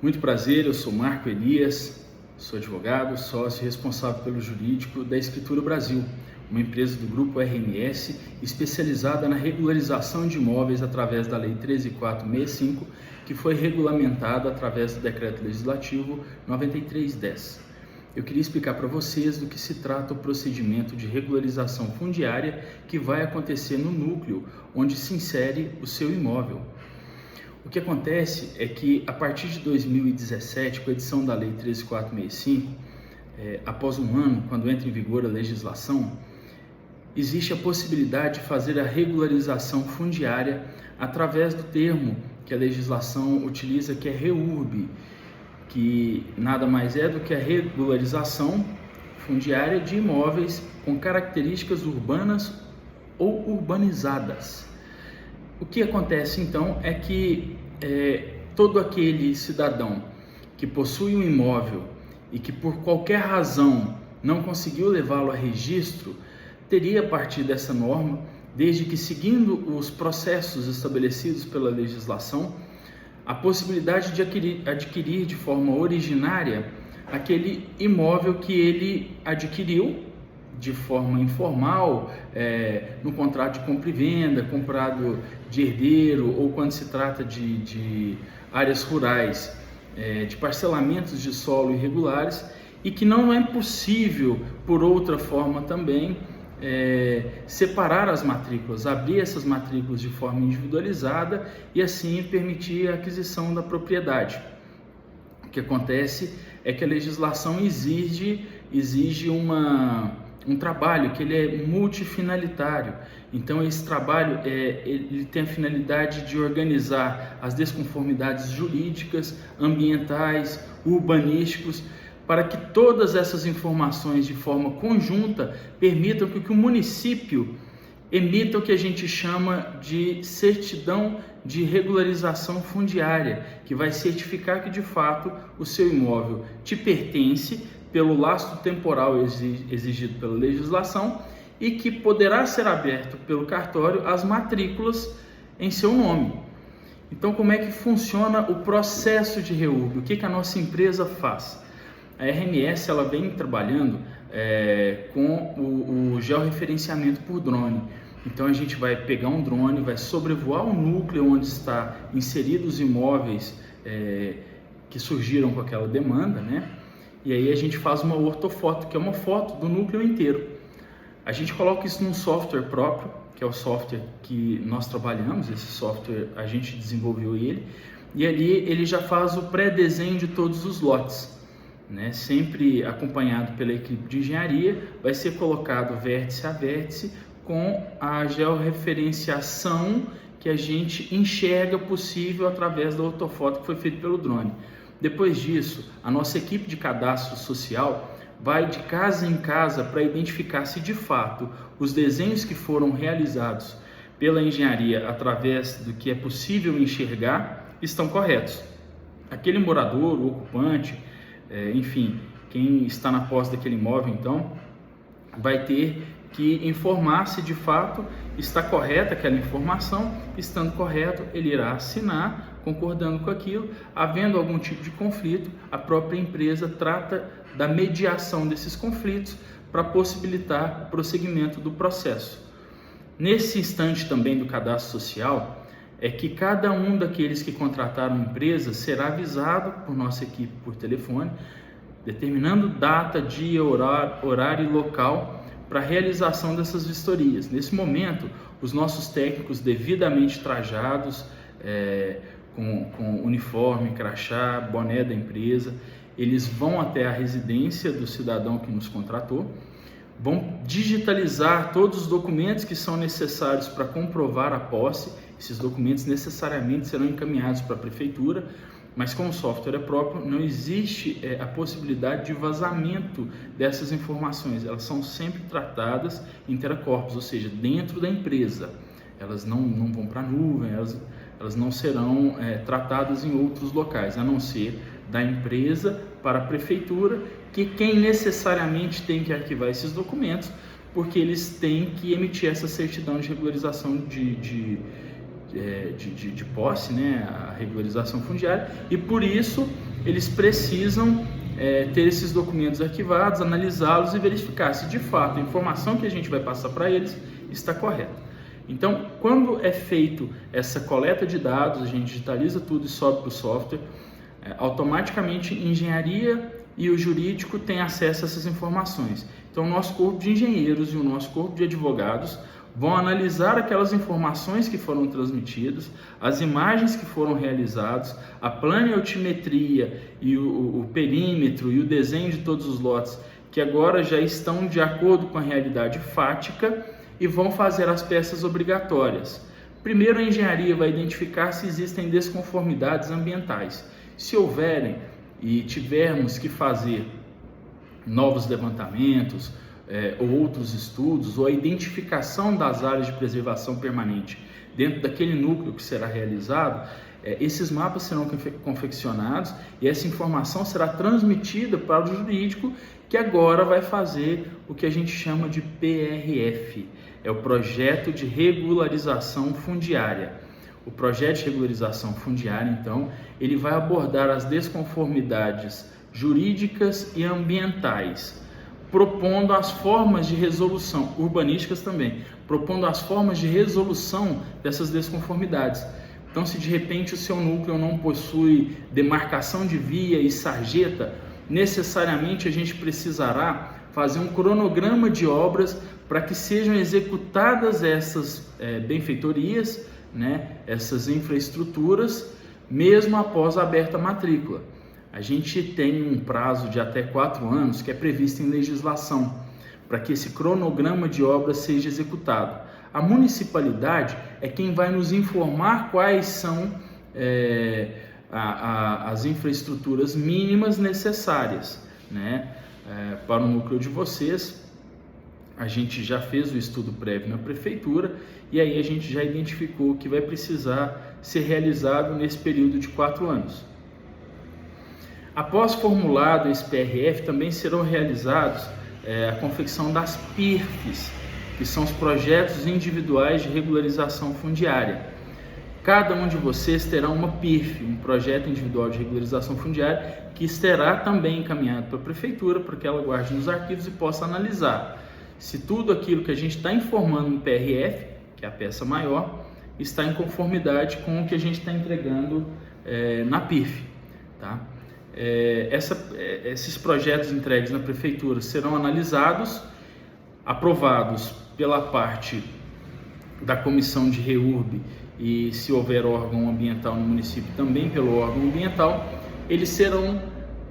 Muito prazer, eu sou Marco Elias, sou advogado, sócio e responsável pelo jurídico da Escritura Brasil, uma empresa do grupo RMS especializada na regularização de imóveis através da Lei 13.465, que foi regulamentada através do Decreto Legislativo 9310. Eu queria explicar para vocês do que se trata o procedimento de regularização fundiária que vai acontecer no núcleo onde se insere o seu imóvel. O que acontece é que, a partir de 2017, com a edição da Lei 13.465, após um ano, quando entra em vigor a legislação, existe a possibilidade de fazer a regularização fundiária através do termo que a legislação utiliza, que é REURB, que nada mais é do que a regularização fundiária de imóveis com características urbanas ou urbanizadas. O que acontece então é que todo aquele cidadão que possui um imóvel e que por qualquer razão não conseguiu levá-lo a registro, teria a partir dessa norma, desde que seguindo os processos estabelecidos pela legislação, a possibilidade de adquirir de forma originária aquele imóvel que ele adquiriu de forma informal, no contrato de compra e venda, comprado de herdeiro, ou quando se trata de áreas rurais, de parcelamentos de solo irregulares, e que não é possível, por outra forma também, separar as matrículas, abrir essas matrículas de forma individualizada e assim permitir a aquisição da propriedade. O que acontece é que a legislação exige um trabalho que ele é multifinalitário. Então esse trabalho ele tem a finalidade de organizar as desconformidades jurídicas, ambientais, urbanísticos, para que todas essas informações de forma conjunta permitam que o município emita o que a gente chama de certidão de regularização fundiária, que vai certificar que de fato o seu imóvel te pertence pelo lastro temporal exigido pela legislação e que poderá ser aberto pelo cartório as matrículas em seu nome. Então, como é que funciona o processo de REURB? O que a nossa empresa faz? A RMS ela vem trabalhando com o georreferenciamento por drone. Então a gente vai pegar um drone, vai sobrevoar o núcleo onde está inseridos os imóveis que surgiram com aquela demanda, né? E aí a gente faz uma ortofoto, que é uma foto do núcleo inteiro. A gente coloca isso num software próprio, que é o software que nós trabalhamos. Esse software a gente desenvolveu ele, e ali ele já faz o pré-desenho de todos os lotes, né? Sempre acompanhado pela equipe de engenharia. Vai ser colocado vértice a vértice com a georreferenciação que a gente enxerga possível através da ortofoto que foi feita pelo drone. Depois disso, a nossa equipe de cadastro social vai de casa em casa para identificar se de fato os desenhos que foram realizados pela engenharia através do que é possível enxergar estão corretos. Aquele morador, o ocupante, enfim, quem está na posse daquele imóvel, então, vai ter que informar se de fato está correta aquela informação. Estando correto, ele irá assinar concordando com aquilo. Havendo algum tipo de conflito, a própria empresa trata da mediação desses conflitos para possibilitar o prosseguimento do processo. Nesse instante também do cadastro social, é que cada um daqueles que contrataram a empresa será avisado por nossa equipe por telefone, determinando data, dia, horário e local para a realização dessas vistorias. Nesse momento, os nossos técnicos devidamente trajados, com uniforme, crachá, boné da empresa, eles vão até a residência do cidadão que nos contratou, vão digitalizar todos os documentos que são necessários para comprovar a posse. Esses documentos necessariamente serão encaminhados para a prefeitura, mas como o software é próprio, não existe a possibilidade de vazamento dessas informações. Elas são sempre tratadas intra corpus, ou seja, dentro da empresa. Elas não vão para a nuvem, elas não serão tratadas em outros locais, a não ser da empresa para a prefeitura, que quem necessariamente tem que arquivar esses documentos, porque eles têm que emitir essa certidão de regularização de posse, né, a regularização fundiária, e por isso eles precisam ter esses documentos arquivados, analisá-los e verificar se de fato a informação que a gente vai passar para eles está correta. Então, quando é feito essa coleta de dados, a gente digitaliza tudo e sobe para o software, automaticamente engenharia e o jurídico têm acesso a essas informações. Então, o nosso corpo de engenheiros e o nosso corpo de advogados vão analisar aquelas informações que foram transmitidas, as imagens que foram realizadas, a planiotimetria e o perímetro e o desenho de todos os lotes, que agora já estão de acordo com a realidade fática, e vão fazer as peças obrigatórias. Primeiro, a engenharia vai identificar se existem desconformidades ambientais. Se houverem e tivermos que fazer novos levantamentos, ou outros estudos, ou a identificação das áreas de preservação permanente dentro daquele núcleo que será realizado, esses mapas serão confeccionados e essa informação será transmitida para o jurídico, que agora vai fazer o que a gente chama de PRF, é o Projeto de Regularização Fundiária. O Projeto de Regularização Fundiária, então, ele vai abordar as desconformidades jurídicas e ambientais, propondo as formas de resolução, urbanísticas também, propondo as formas de resolução dessas desconformidades. Então, se de repente o seu núcleo não possui demarcação de via e sarjeta, necessariamente a gente precisará fazer um cronograma de obras para que sejam executadas essas benfeitorias, essas infraestruturas, mesmo após a aberta a matrícula. A gente tem um prazo de até 4 anos que é previsto em legislação para que esse cronograma de obras seja executado. A municipalidade é quem vai nos informar quais são as infraestruturas mínimas necessárias, para o núcleo de vocês. A gente já fez o estudo prévio na prefeitura e aí a gente já identificou que vai precisar ser realizado nesse período de 4 anos. Após formulado esse PRF, também serão realizados a confecção das PIRFs, que são os projetos individuais de regularização fundiária. Cada um de vocês terá uma PIRF, um projeto individual de regularização fundiária, que será também encaminhado para a prefeitura para que ela guarde nos arquivos e possa analisar se tudo aquilo que a gente está informando no PRF, que é a peça maior, está em conformidade com o que a gente está entregando na PIRF, tá? Esses projetos entregues na prefeitura serão analisados, aprovados pela parte da comissão de REURB e, se houver órgão ambiental no município, também pelo órgão ambiental. Eles serão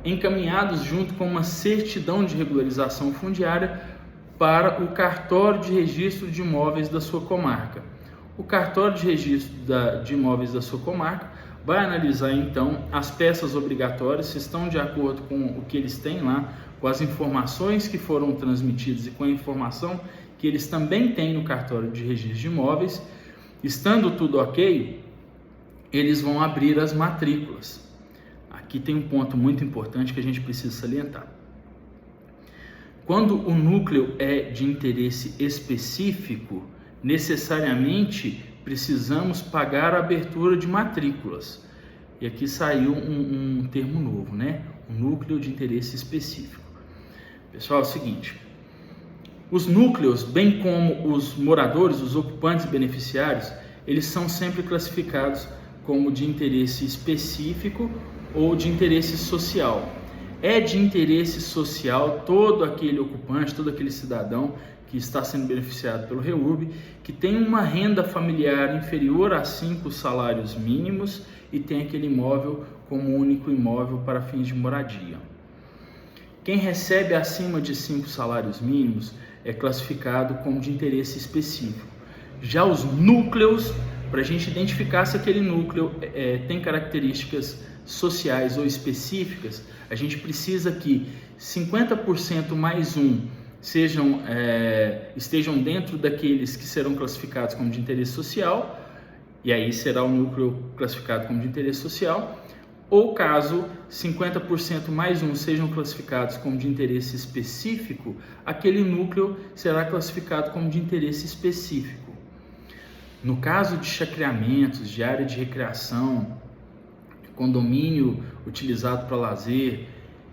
encaminhados junto com uma certidão de regularização fundiária para o cartório de registro de imóveis da sua comarca. O cartório de registro de imóveis da sua comarca vai analisar então as peças obrigatórias, se estão de acordo com o que eles têm lá, com as informações que foram transmitidas e com a informação que eles também têm no cartório de registro de imóveis. Estando tudo ok, eles vão abrir as matrículas. Aqui tem um ponto muito importante que a gente precisa salientar. Quando o núcleo é de interesse específico, necessariamente precisamos pagar a abertura de matrículas. E aqui saiu um termo novo, um núcleo de interesse específico. Pessoal, é o seguinte: os núcleos, bem como os moradores, os ocupantes e beneficiários, eles são sempre classificados como de interesse específico ou de interesse social. É de interesse social todo aquele ocupante, todo aquele cidadão que está sendo beneficiado pelo REURB, que tem uma renda familiar inferior a 5 salários mínimos e tem aquele imóvel como único imóvel para fins de moradia. Quem recebe acima de 5 salários mínimos é classificado como de interesse específico. Já os núcleos, para a gente identificar se aquele núcleo tem características sociais ou específicas, a gente precisa que 50% mais um estejam dentro daqueles que serão classificados como de interesse social, e aí será o núcleo classificado como de interesse social, ou caso 50% mais um sejam classificados como de interesse específico, aquele núcleo será classificado como de interesse específico. No caso de chacreamentos, de área de recreação, condomínio utilizado para lazer.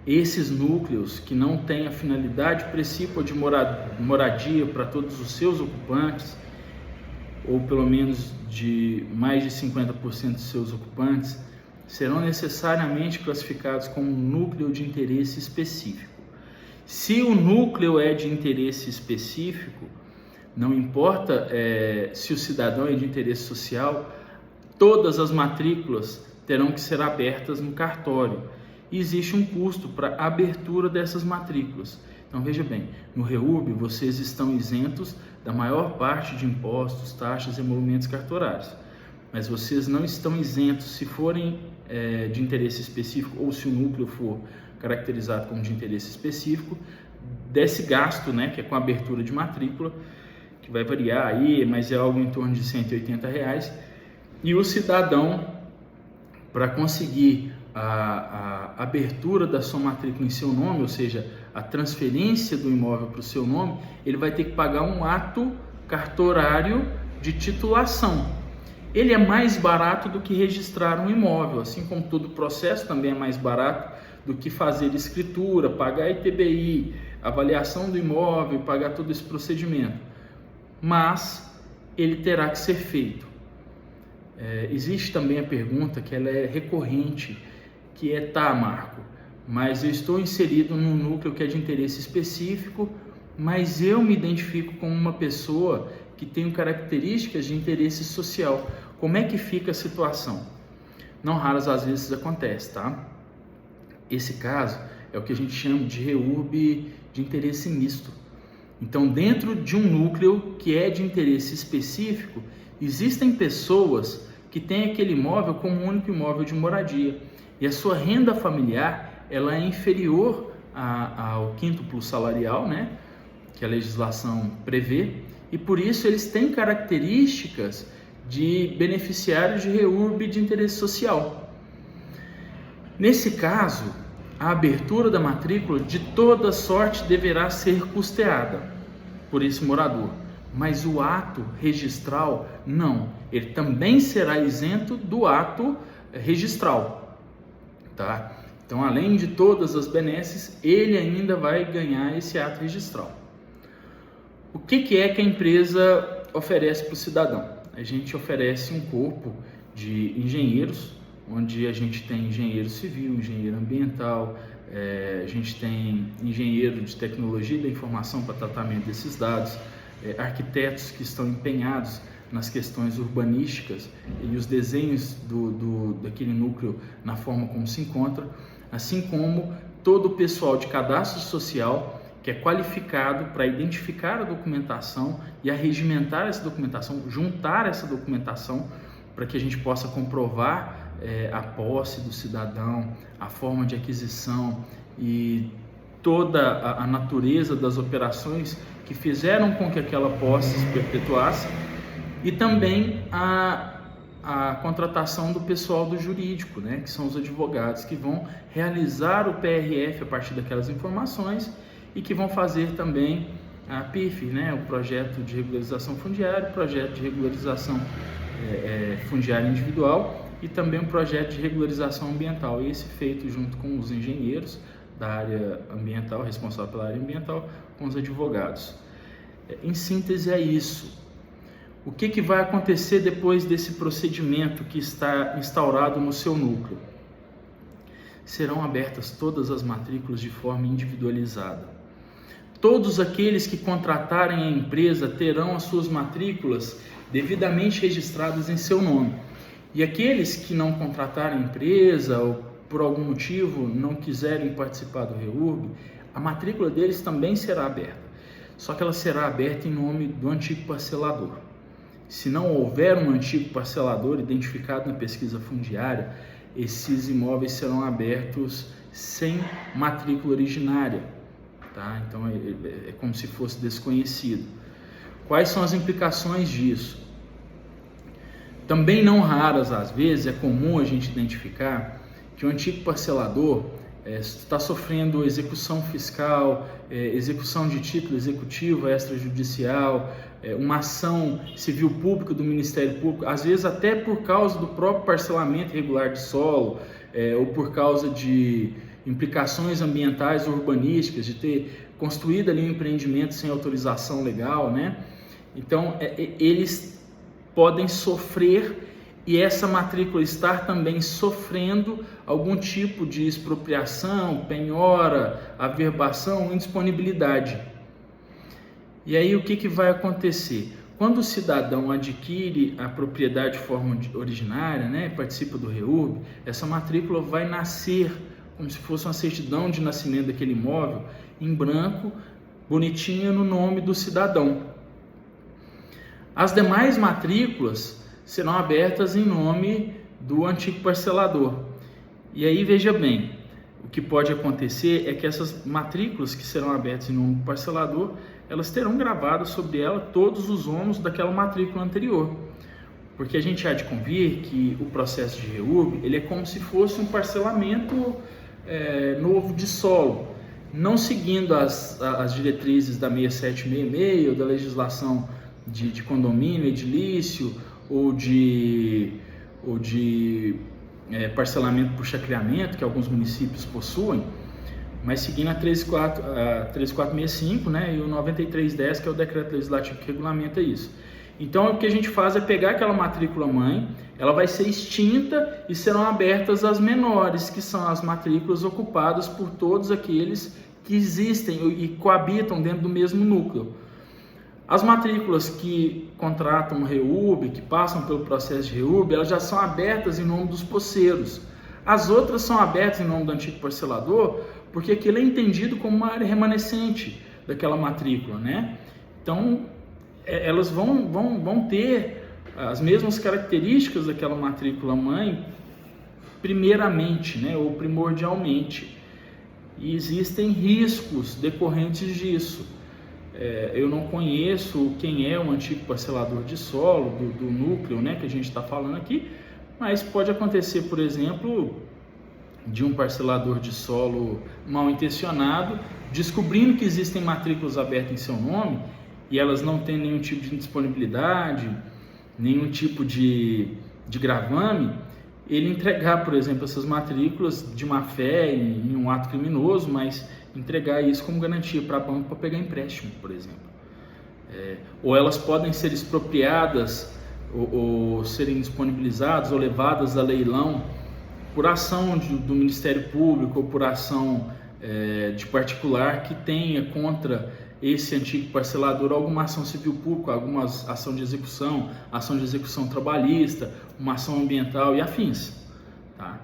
Esses núcleos que não têm a finalidade principal de moradia para todos os seus ocupantes, ou pelo menos de mais de 50% dos seus ocupantes, serão necessariamente classificados como núcleo de interesse específico. Se o núcleo é de interesse específico, não importa se o cidadão é de interesse social, todas as matrículas terão que ser abertas no cartório. E existe um custo para a abertura dessas matrículas. Então veja bem, no REURB vocês estão isentos da maior parte de impostos, taxas e emolumentos cartorários. Mas vocês não estão isentos se forem de interesse específico ou se o núcleo for caracterizado como de interesse específico, desse gasto, né, que é com a abertura de matrícula, que vai variar aí, mas é algo em torno de R$180. E o cidadão, para conseguir a abertura da sua matrícula em seu nome, ou seja, a transferência do imóvel para o seu nome, ele vai ter que pagar um ato cartorário de titulação. Ele é mais barato do que registrar um imóvel, assim como todo o processo também é mais barato do que fazer escritura, pagar ITBI, avaliação do imóvel, pagar todo esse procedimento. Mas ele terá que ser feito. Existe também a pergunta que ela é recorrente, que é: tá, Marco, mas eu estou inserido num núcleo que é de interesse específico, mas eu me identifico como uma pessoa que tem características de interesse social. Como é que fica a situação? Não raras às vezes acontece, tá? Esse caso é o que a gente chama de REURB de interesse misto. Então, dentro de um núcleo que é de interesse específico, existem pessoas que têm aquele imóvel como único imóvel de moradia e a sua renda familiar ela é inferior ao quíntuplo salarial, né, que a legislação prevê, e por isso eles têm características de beneficiários de REURB de interesse social. Nesse caso, a abertura da matrícula de toda sorte deverá ser custeada por esse morador, mas o ato registral não, ele também será isento do ato registral, tá? Então, além de todas as benesses, ele ainda vai ganhar esse ato registral. O que é que a empresa oferece para o cidadão? A gente oferece um corpo de engenheiros, onde a gente tem engenheiro civil, engenheiro ambiental, a gente tem engenheiro de tecnologia da informação para tratamento desses dados, arquitetos que estão empenhados nas questões urbanísticas e os desenhos daquele núcleo na forma como se encontra, assim como todo o pessoal de cadastro social que é qualificado para identificar a documentação e arregimentar essa documentação, juntar essa documentação para que a gente possa comprovar a posse do cidadão, a forma de aquisição e toda a natureza das operações que fizeram com que aquela posse se perpetuasse, e também a contratação do pessoal do jurídico, né, que são os advogados que vão realizar o PRF a partir daquelas informações e que vão fazer também a PIF, né, o projeto de regularização fundiária, o projeto de regularização fundiária individual e também um projeto de regularização ambiental, esse feito junto com os engenheiros da área ambiental, responsável pela área ambiental, com os advogados. Em síntese é isso. O que vai acontecer depois desse procedimento que está instaurado no seu núcleo? Serão abertas todas as matrículas de forma individualizada. Todos aqueles que contratarem a empresa terão as suas matrículas devidamente registradas em seu nome. E aqueles que não contratarem a empresa ou por algum motivo não quiserem participar do REURB, a matrícula deles também será aberta. Só que ela será aberta em nome do antigo parcelador. Se não houver um antigo parcelador identificado na pesquisa fundiária, esses imóveis serão abertos sem matrícula originária, tá? Então é como se fosse desconhecido. Quais são as implicações disso? Também não raras às vezes é comum a gente identificar que o antigo parcelador está sofrendo execução fiscal, execução de título executivo extrajudicial, uma ação civil pública do Ministério Público, às vezes até por causa do próprio parcelamento irregular de solo, ou por causa de implicações ambientais ou urbanísticas, de ter construído ali um empreendimento sem autorização legal, né? Então, eles podem sofrer, e essa matrícula estar também sofrendo algum tipo de expropriação, penhora, averbação, indisponibilidade. E aí o que vai acontecer? Quando o cidadão adquire a propriedade de forma originária, né, participa do REURB, essa matrícula vai nascer como se fosse uma certidão de nascimento daquele imóvel, em branco, bonitinha, no nome do cidadão. As demais matrículas serão abertas em nome do antigo parcelador. E aí, veja bem, o que pode acontecer é que essas matrículas que serão abertas em nome do parcelador, elas terão gravado sobre ela todos os ônus daquela matrícula anterior. Porque a gente há de convir que o processo de REURB, ele é como se fosse um parcelamento novo de solo, não seguindo as diretrizes da 6766 ou da legislação de condomínio, edilício, ou de parcelamento por chacreamento, que alguns municípios possuem, mas seguindo a 13465, né, e o 9310, que é o decreto legislativo que regulamenta isso. Então, o que a gente faz é pegar aquela matrícula mãe, ela vai ser extinta e serão abertas as menores, que são as matrículas ocupadas por todos aqueles que existem e coabitam dentro do mesmo núcleo. As matrículas que contratam o REURB, que passam pelo processo de REURB, elas já são abertas em nome dos posseiros. As outras são abertas em nome do antigo parcelador, porque aquilo é entendido como uma área remanescente daquela matrícula, né? Então, elas vão ter as mesmas características daquela matrícula mãe, primeiramente, né, ou primordialmente. E existem riscos decorrentes disso. Eu não conheço quem é o antigo parcelador de solo, do núcleo, né, que a gente está falando aqui, mas pode acontecer, por exemplo, de um parcelador de solo mal intencionado, descobrindo que existem matrículas abertas em seu nome, e elas não têm nenhum tipo de indisponibilidade, nenhum tipo de gravame, ele entregar, por exemplo, essas matrículas de má fé em um ato criminoso, mas entregar isso como garantia para banco para pegar empréstimo, por exemplo. Ou elas podem ser expropriadas ou serem disponibilizadas ou levadas a leilão por ação do Ministério Público ou por ação de particular que tenha contra esse antigo parcelador alguma ação civil pública, alguma ação de execução trabalhista, uma ação ambiental e afins, tá?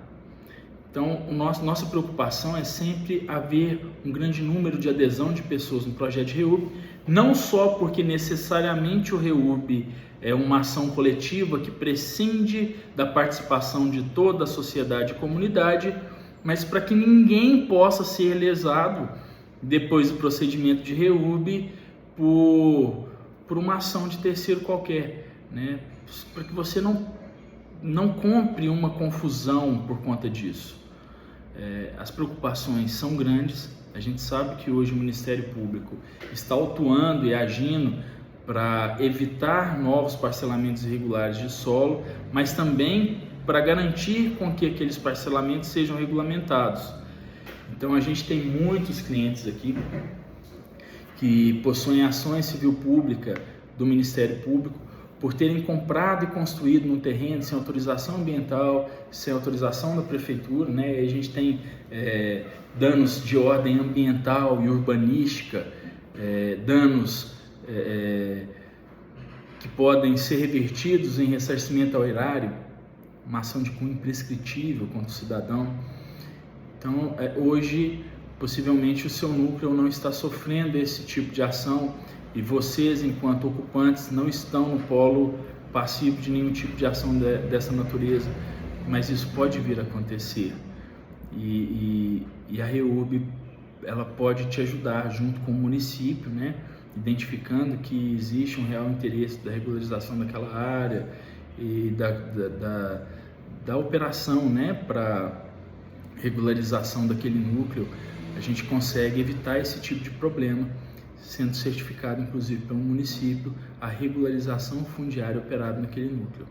Então, nossa preocupação é sempre haver um grande número de adesão de pessoas no projeto de REURB, não só porque necessariamente o REURB é uma ação coletiva que prescinde da participação de toda a sociedade e comunidade, mas para que ninguém possa ser lesado depois do procedimento de REURB por uma ação de terceiro qualquer, né? Para que você não compre uma confusão por conta disso. As preocupações são grandes. A gente sabe que hoje o Ministério Público está atuando e agindo para evitar novos parcelamentos irregulares de solo, mas também para garantir com que aqueles parcelamentos sejam regulamentados. Então a gente tem muitos clientes aqui que possuem ações civil pública do Ministério Público por terem comprado e construído no terreno sem autorização ambiental, sem autorização da prefeitura, né? E a gente tem danos de ordem ambiental e urbanística, danos que podem ser revertidos em ressarcimento ao erário, uma ação de cunho imprescritível contra o cidadão. Então, hoje, possivelmente, o seu núcleo não está sofrendo esse tipo de ação e vocês, enquanto ocupantes, não estão no polo passivo de nenhum tipo de ação dessa natureza, mas isso pode vir a acontecer. E a REURB, ela pode te ajudar junto com o município, né, identificando que existe um real interesse da regularização daquela área e da operação, né, para regularização daquele núcleo, a gente consegue evitar esse tipo de problema, sendo certificado inclusive pelo município a regularização fundiária operada naquele núcleo.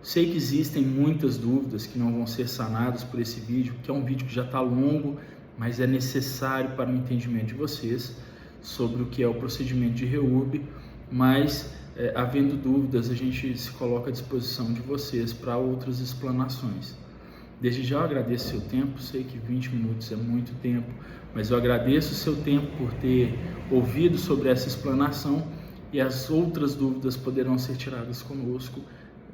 Sei que existem muitas dúvidas que não vão ser sanadas por esse vídeo, que é um vídeo que já está longo, mas é necessário para o entendimento de vocês sobre o que é o procedimento de REURB, mas havendo dúvidas, a gente se coloca à disposição de vocês para outras explanações. Desde já eu agradeço o seu tempo, sei que 20 minutos é muito tempo, mas eu agradeço o seu tempo por ter ouvido sobre essa explanação, e as outras dúvidas poderão ser tiradas conosco,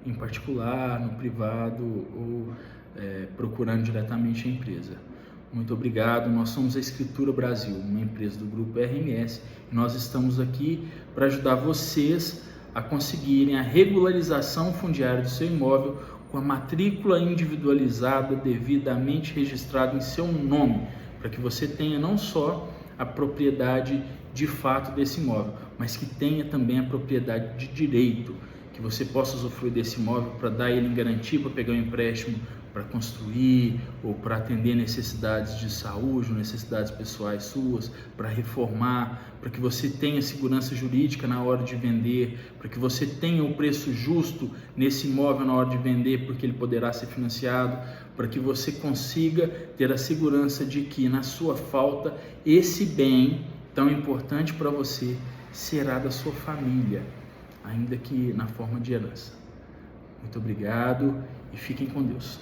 em particular, no privado ou procurando diretamente a empresa. Muito obrigado. Nós somos a Escritura Brasil, uma empresa do Grupo RMS, e nós estamos aqui para ajudar vocês a conseguirem a regularização fundiária do seu imóvel com a matrícula individualizada devidamente registrada em seu nome, para que você tenha não só a propriedade de fato desse imóvel, mas que tenha também a propriedade de direito, que você possa usufruir desse imóvel para dar ele em garantia, para pegar um empréstimo para construir ou para atender necessidades de saúde, necessidades pessoais suas, para reformar, para que você tenha segurança jurídica na hora de vender, para que você tenha o preço justo nesse imóvel na hora de vender, porque ele poderá ser financiado, para que você consiga ter a segurança de que na sua falta esse bem tão importante para você será da sua família, ainda que na forma de herança. Muito obrigado e fiquem com Deus.